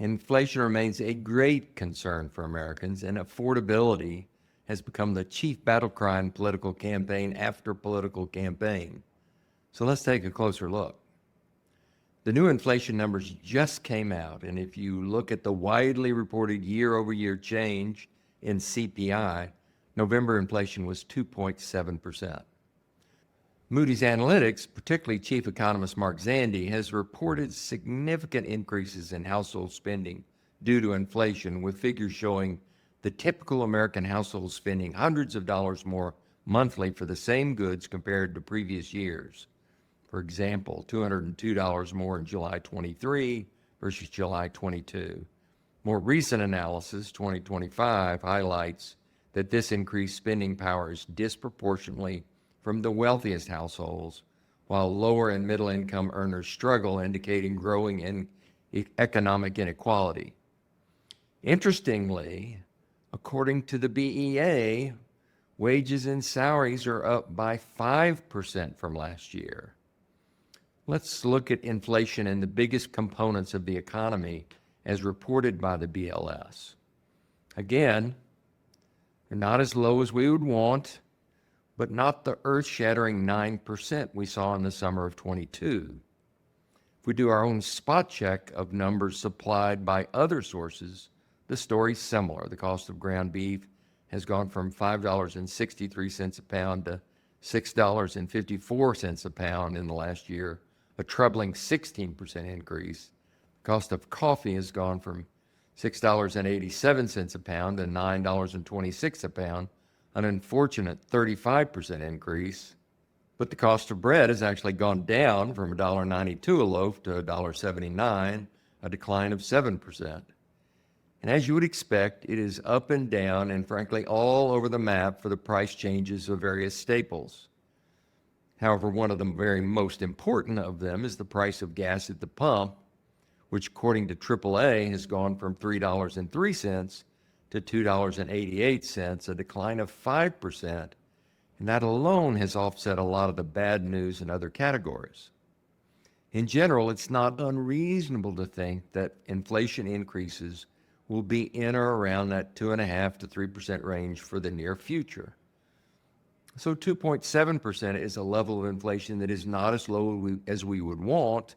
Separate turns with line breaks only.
Inflation remains a great concern for Americans, and affordability has become the chief battle cry in political campaign after political campaign. So let's take a closer look. The new inflation numbers just came out, and if you look at the widely reported year-over-year change in CPI, November inflation was 2.7%. Moody's Analytics, particularly Chief Economist Mark Zandi, has reported significant increases in household spending due to inflation, with figures showing the typical American household spending hundreds of dollars more monthly for the same goods compared to previous years. For example, $202 more in July 23 versus July 22. More recent analysis, 2025, highlights that this increased spending power is disproportionately from the wealthiest households, while lower and middle income earners struggle, indicating growing economic inequality. Interestingly, according to the BEA, wages and salaries are up by 5% from last year. Let's look at inflation and the biggest components of the economy as reported by the BLS. Again, they're not as low as we would want, but not the earth-shattering 9% we saw in the summer of 22. If we do our own spot check of numbers supplied by other sources, the story's similar. The cost of ground beef has gone from $5.63 a pound to $6.54 a pound in the last year, a troubling 16% increase. The cost of coffee has gone from $6.87 a pound to $9.26 a pound, an unfortunate 35% increase. But the cost of bread has actually gone down from $1.92 a loaf to $1.79, a decline of 7%. And as you would expect, it is up and down and frankly all over the map for the price changes of various staples. However, one of the very most important of them is the price of gas at the pump, which according to AAA has gone from $3.03 to $2.88, a decline of 5%, and that alone has offset a lot of the bad news in other categories. In general, it's not unreasonable to think that inflation increases will be in or around that 2.5% to 3% range for the near future. So 2.7% is a level of inflation that is not as low as we would want,